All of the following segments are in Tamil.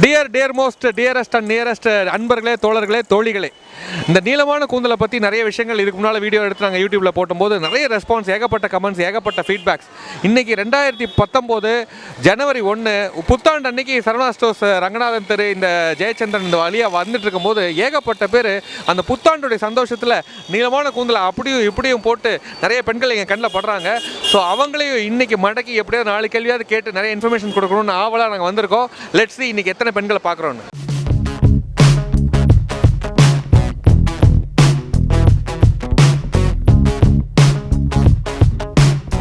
Dear most dearest and nearest அன்பர்களே, தோழர்களே, தோழிகளே, இந்த நீளமான கூந்தலை பற்றி நிறைய விஷயங்கள் இதுக்கு முன்னால் வீடியோ எடுத்து நாங்கள் யூடியூப்பில் போட்டும்போது நிறைய ரெஸ்பான்ஸ், ஏகப்பட்ட கமெண்ட்ஸ், ஏகப்பட்ட ஃபீட்பேக்ஸ். இன்றைக்கி 2019 ஜனவரி 1 புத்தாண்டு அன்னைக்கு சரவணா ஸ்டோர்ஸ் ரங்கநாதன் தெரு இந்த ஜெயச்சந்திரன் இந்த வழியாக வந்துட்டு இருக்கும்போது ஏகப்பட்ட பேர் அந்த புத்தாண்டுடைய சந்தோஷத்தில் நீளமான கூந்தலை அப்படியும் இப்படியும் போட்டு நிறைய பெண்கள் எங்கள் கண்ணில் படுறாங்க. ஸோ அவங்களையும் இன்றைக்கி மடக்கி எப்படியாவது 4 கேள்வியாவது கேட்டு நிறைய இன்ஃபர்மேஷன் கொடுக்கணும்னு ஆவலாக நாங்கள் வந்திருக்கோம். லெட்ஸ் see இன்றைக்கி எத்தனை பெண்களை பார்க்குறோன்னு.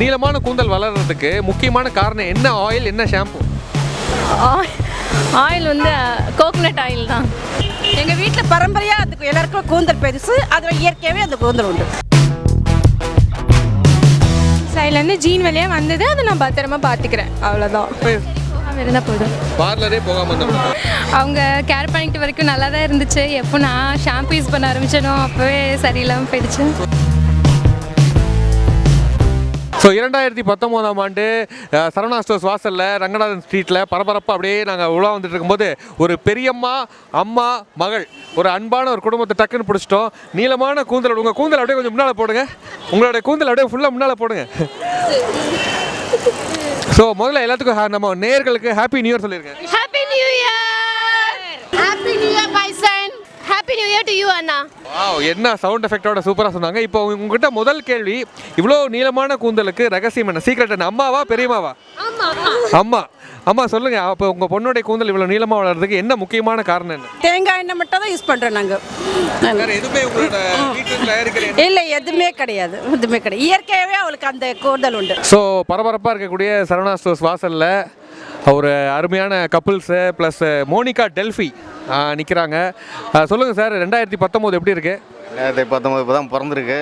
நீளமான கூந்தல் வளர்கிறதுக்கு முக்கியமான காரணம் என்ன? ஆயில், என்ன ஷாம்பு? ஆயில் வந்து கோகனட் ஆயில் தான். எங்கள் வீட்டில் பரம்பரையாக அதுக்கு எல்லாருக்கும் கூந்தல் பெருசு, அதில் இயற்கையாகவே அந்த கூந்தல் உண்டு. சைட்லேருந்து ஜீன் வழியாக வந்தது, அதை நான் பத்திரமா பார்த்துக்கிறேன், அவ்வளோதான். இருந்தால் போதும். பார்லரே போகாமல் அவங்க கேர் பண்ணிக்கிட்டு வரைக்கும் நல்லா தான் இருந்துச்சு. எப்போ நான் ஷாம்பு யூஸ் பண்ண ஆரம்பிச்சேனோ அப்போவே சரியில்லாமல் போயிடுச்சு. ஸோ 2019ஆம் ஆண்டு சரவணா ஸ்டோர்ஸ் வாசலில் ரங்கநாதன் ஸ்ட்ரீட்டில் பரபரப்பாக அப்படியே நாங்கள் உலா வந்துட்டு இருக்கும்போது ஒரு பெரியம்மா, அம்மா, மகள், ஒரு அன்பான ஒரு குடும்பத்தை டக்குன்னு பிடிச்சிட்டோம். நீளமான கூந்தல். உங்கள் கூந்தல் அப்படியே கொஞ்சம் முன்னால் போடுங்க. உங்களுடைய கூந்தல் அப்படியே ஃபுல்லாக முன்னால் போடுங்க. ஸோ முதல்ல எல்லாத்துக்கும் நம்ம நேயர்களுக்கு ஹாப்பி நியூ இயர் சொல்லியிருக்கேன். Happy new year. Happy new year bison. Happy new year to you Anna. Wow, என்ன சவுண்ட் எஃபெக்டோட சூப்பராக சொன்னாங்க. இப்போ உங்ககிட்ட முதல் கேள்வி, இவ்வளோ நீளமான கூந்தலுக்கு ரகசியம் என்ன, சீக்ரெட் என்ன? அம்மாவா பெரியம்மாவா? அம்மா. அம்மா சொல்லுங்க, அப்போ உங்கள் பொண்ணுடைய கூந்தல் இவ்வளோ நீளமாக வளர்றதுக்கு என்ன முக்கியமான காரணம் என்ன? தேங்காய் எண்ணெய் மட்டும் தான் யூஸ் பண்ணுறோம் நாங்கள். எதுவுமே உங்களோட வீட்டில் தயாரிக்கிற இல்லை, எதுவுமே கிடையாது. இயற்கையாகவே அவளுக்கு அந்த கூந்தல் உண்டு. ஸோ பரபரப்பாக இருக்கக்கூடிய சரவணா ஸ்டோர்ஸ் வாசலில் ஒரு அருமையான கப்புள்ஸு ப்ளஸ் மோனிகா டெல்ஃபி நிற்கிறாங்க. சொல்லுங்கள் சார், 2019 எப்படி இருக்குது? 2019 இப்போ தான் பிறந்திருக்கு.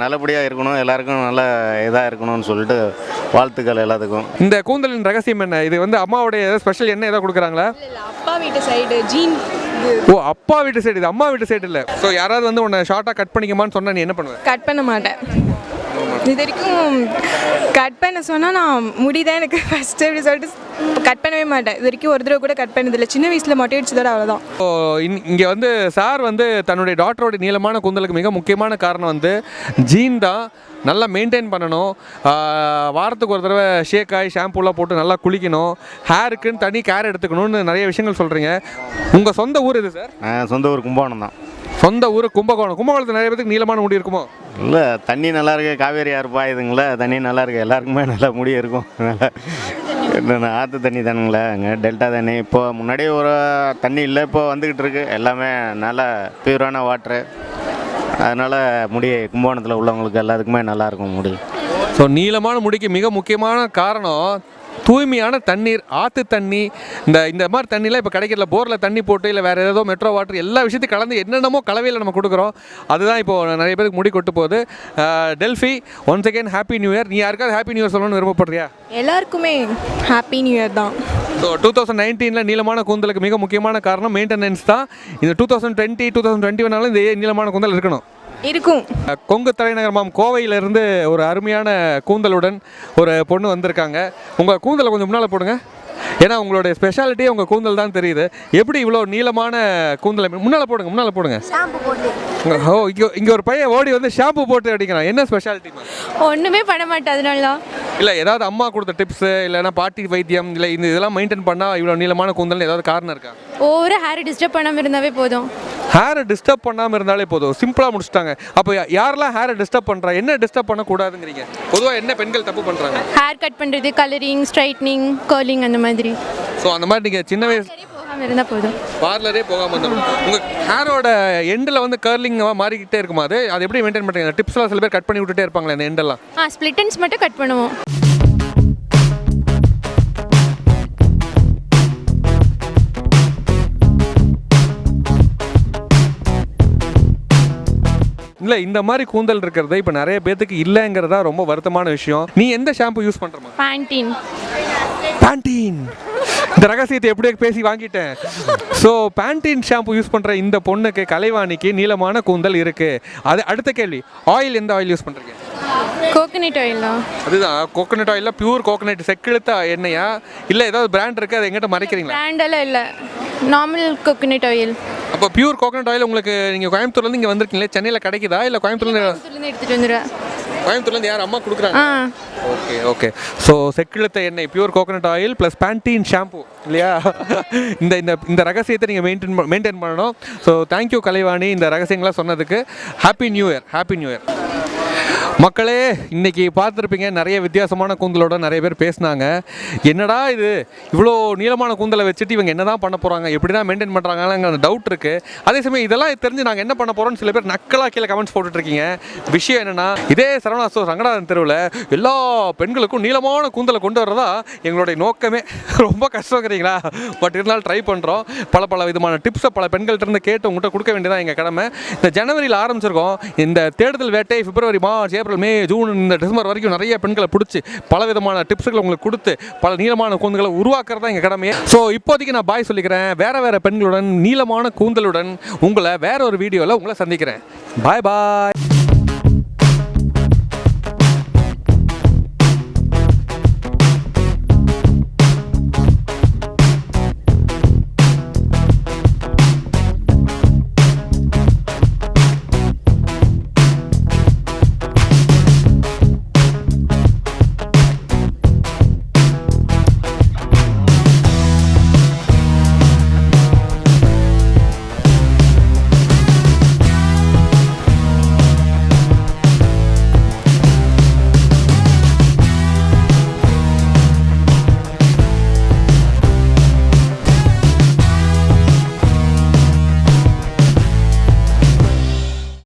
நல்லபடியாக இருக்கணும், எல்லாருக்கும் நல்ல இதாக இருக்கணும்னு சொல்லிட்டு வாழ்த்துக்கள் எல்லாத்துக்கும். இந்த கூந்தலின் ரகசியம் என்ன? இது வந்து அம்மாவுடைய ஸ்பெஷல் என்ன ஏதாவது கொடுக்குறாங்களா? அப்பா வீட்டு சைடு ஜீன். ஓ, அப்பா வீட்டு சைடு, இது அம்மா வீட்டு சைடு இல்லை. ஸோ யாராவது வந்து உன்னை ஷார்ட்டாக கட் பண்ணிக்கமான்னு சொன்னால் நீ என்ன பண்ணுவேன்? கட் பண்ண மாட்டேன். இது வரைக்கும் கட் பண்ண சொன்னால் நான் முடிதான் எனக்கு ஃபஸ்ட்டு அப்படி சொல்லிட்டு கட் பண்ணவே மாட்டேன். இது வரைக்கும் ஒரு தடவை கூட கட் பண்ணதில்லை. சின்ன வயசில் மொட்டை அடிச்சதோட அவ்வளோதான். ஸோ இங்கே வந்து சார் வந்து தன்னுடைய டாக்டரோட நீளமான கூந்தலுக்கு மிக முக்கியமான காரணம் வந்து ஜீன் தான். நல்லா மெயின்டைன் பண்ணணும். வாரத்துக்கு ஒரு தடவை ஷேக் ஆகி ஷாம்பூலாம் போட்டு நல்லா குளிக்கணும். ஹேருக்குன்னு தனி கேர் எடுத்துக்கணும்னு நிறைய விஷயங்கள் சொல்கிறீங்க. உங்கள் சொந்த ஊர் இது சார்? சொந்த ஊர் கும்பகோணம் தான். சொந்த ஊர் கும்பகோணம். கும்பகோணத்தில் நிறைய பேருக்கு நீளமான முடி இருக்குமோ? இல்லை, தண்ணி நல்லா இருக்கு. காவேரி ஆறு பாயுதுங்களா, தண்ணி நல்லா இருக்கு. எல்லாருக்குமே நல்லா முடி இருக்கும். நல்லா ஆற்று தண்ணி தானுங்களா, அங்கே டெல்டா தண்ணி. இப்போ முன்னாடியே ஒரு தண்ணி இல்லை, இப்போ வந்துக்கிட்டு இருக்கு. எல்லாமே நல்லா பியூரான வாட்ரு. அதனால் முடி கும்பகோணத்தில் உள்ளவங்களுக்கு எல்லாத்துக்குமே நல்லாயிருக்கும் முடி. ஸோ நீளமான முடிக்கு மிக முக்கியமான காரணம் தூய்மையான தண்ணீர், ஆற்று தண்ணி. இந்த மாதிரி தண்ணிலாம் இப்போ கிடைக்கிறல. போரில் தண்ணி போட்டு இல்லை வேறு ஏதோ மெட்ரோ வாட்டர் எல்லா விஷயத்தையும் கலந்து என்னென்னமோ கலவையில் நம்ம கொடுக்குறோம். அதுதான் இப்போது நிறைய பேருக்கு முடி கொட்டு போகுது. Delphi, once again happy new year. நீ யாருக்காவது ஹாப்பி நியூ இயர் சொல்லணும்னு விருப்பப்படுறியா? எல்லாருக்குமே ஹாப்பி நியூ இயர் தான். ஸோ 2019 நீளமான கூந்தலுக்கு மிக முக்கியமான காரணம் மெயின்டெனன்ஸ் தான். இந்த 2020, 2021 இந்த நீளமான கூந்தல் இருக்கணும். இருக்கும். கொங்கு தலைநகர் மாம் கோவையிலிருந்து ஒரு அருமையான கூந்தலுடன் ஒரு பொண்ணு வந்திருக்காங்க. உங்கள் கூந்தலை கொஞ்சம் முன்னால் போடுங்க. ஏன்னா உங்களுடைய ஸ்பெஷாலிட்டியே உங்கள் கூந்தல் தான் தெரியுது. எப்படி இவ்வளோ நீளமான கூந்தலை முன்னால் போடுங்க. ஓ, இங்கே ஒரு பையன் ஓடி வந்து ஷாம்பு போட்டு அடிக்கிறான். என்ன ஸ்பெஷாலிட்டி? ஒன்றுமே பண்ண மாட்டேன். அதனால இல்லை, ஏதாவது அம்மா கொடுத்த டிப்ஸு இல்லைன்னா பாட்டி வைத்தியம் இல்லை இதெல்லாம் மெயின்டைன் பண்ணால் இவ்வளோ நீளமான கூந்தல் ஏதாவது காரணம் இருக்கா? ஒவ்வொரு ஹேரை டிஸ்டர்ப் பண்ணாமல் இருந்தாவே போதும். ஹேரை டிஸ்டர்ப் பண்ணாமல் இருந்தாலே போதும். சிம்பிளாக முடிச்சிட்டாங்க. அப்போ யாரெல்லாம் ஹேரை டிஸ்டர்ப் பண்ணுறா, என்ன டிஸ்டர்ப் பண்ணக்கூடாதுங்கிறீங்க? பொதுவாக என்ன பெண்கள் தப்பு பண்ணுறாங்க? ஹேர் கட் பண்ணுறது, கலரிங், ஸ்ட்ரைட்னிங், கர்லிங் அந்த மாதிரி. ஸோ அந்த மாதிரி நீங்கள் சின்ன வயசு போகாமல் இருந்தால் போதும். பார்லரே போகாமல் இருந்தால் உங்கள் ஹேரோட எண்டில் வந்து கர்லிங்காக மாறிக்கிட்டே இருக்குமா? அது எப்படி மெயின்டைன் பண்ணுறீங்க? டிப்ஸ்லாம் சில பேர் கட் பண்ணி விட்டுட்டே இருப்பாங்களே இந்த எண்டெல்லாம். ஸ்ப்ளிட் எண்ட்ஸ் மட்டும் கட் பண்ணுவோம். இல்லை இந்த மாதிரி கூந்தல் இருக்கிறது இப்போ நிறைய பேத்துக்கு இல்லைங்கிறதா ரொம்ப வருத்தமான விஷயம். நீ எந்த ஷாம்பு யூஸ் பண்ணுறமா? பேண்டீன். பேண்டீன். இந்த ரகசியத்தை எப்படியே பேசி வாங்கிட்டேன். ஸோ பேண்டீன் ஷாம்பு யூஸ் பண்ணுற இந்த பொண்ணுக்கு, கலைவாணிக்கு நீளமான கூந்தல் இருக்குது. அது அடுத்த கேள்வி, ஆயில் எந்த ஆயில் யூஸ் பண்ணுறீங்க? கோகனட் ஆயிலா? அதுதான் கோகனட் ஆயிலில் பியூர் கோகனட் செக்கிழுத்த எண்ணெயா இல்லை ஏதாவது பிராண்ட் இருக்குது அதை எங்கிட்ட மறைக்கிறீங்களா? பிராண்டெல்லாம் இல்லை, நார்மல் கோகனட் ஆயில். அப்போ பியூர் கோகனட் ஆயில் உங்களுக்கு நீங்கள் கோயம்புத்தூர்லேருந்து இங்கே வந்திருக்கீங்களே, சென்னையில் கிடைக்குதா இல்லை கோயம்புத்தூர்லேருந்து எடுத்துகிட்டு வந்துடுவேன். கோயம்புத்தூர்லேருந்து யார் அம்மா கொடுக்குறாங்க? Okay okay. ஸோ செக்கிழுத்த எண்ணெய், pure coconut oil plus பேண்டீன் shampoo இல்லையா? இந்த இந்த இந்த ரகசியத்தை நீங்கள் மெயின்டைன் பண்ணணும். ஸோ தேங்க்யூ கலைவாணி இந்த ரகசியங்களாக சொன்னதுக்கு. Happy new year. Happy new year மக்களே. இன்றைக்கி பார்த்துருப்பீங்க நிறைய வித்தியாசமான கூந்தலோட நிறைய பேர் பேசினாங்க. என்னடா இது இவ்வளோ நீளமான கூந்தலை வச்சுட்டு இவங்க என்ன தான் பண்ண போகிறாங்க, எப்படி தான் மெயின்டைன் பண்ணுறாங்கன்னு டவுட் இருக்குது. அதே சமயம் இதெல்லாம் தெரிஞ்சு நாங்கள் என்ன பண்ண போகிறோம்னு சில பேர் நக்கலாக கீழே கமெண்ட்ஸ் போட்டுட்ருக்கீங்க. விஷயம் என்னென்னா, இதே சரவணா ஸ்டோர் ரங்கநாதன் தெருவில் எல்லா பெண்களுக்கும் நீளமான கூந்தலை கொண்டு வரதா எங்களுடைய நோக்கமே. ரொம்ப கஷ்டங்கிறீங்களா? பட் இருந்தாலும் ட்ரை பண்ணுறோம். பல பல விதமான டிப்ஸை பல பெண்கள்கிட்ட இருந்து கேட்டு உங்கள்கிட்ட கொடுக்க வேண்டியதான் எங்கள் கடமை. இந்த ஜனவரியில் ஆரம்பிச்சிருக்கோம். இந்த தேடுதல் வேட்டை பிப்ரவரி, மார்ச், ஏப்ரல், மே, ஜூன், இந்த டிசம்பர் வரைக்கும் நிறைய பெண்களை பிடிச்சி பல விதமான டிப்ஸுகளை உங்களுக்கு கொடுத்து பல நீளமான கூந்தல்களை உருவாக்குறது தான் எங்கள் கடமையே. ஸோ இப்போதைக்கு நான் பாய் சொல்லிக்கிறேன். வேறு பெண்களுடன் நீளமான கூந்தலுடன் உங்களை வேற ஒரு வீடியோவில் உங்களை சந்திக்கிறேன். பாய் பாய்.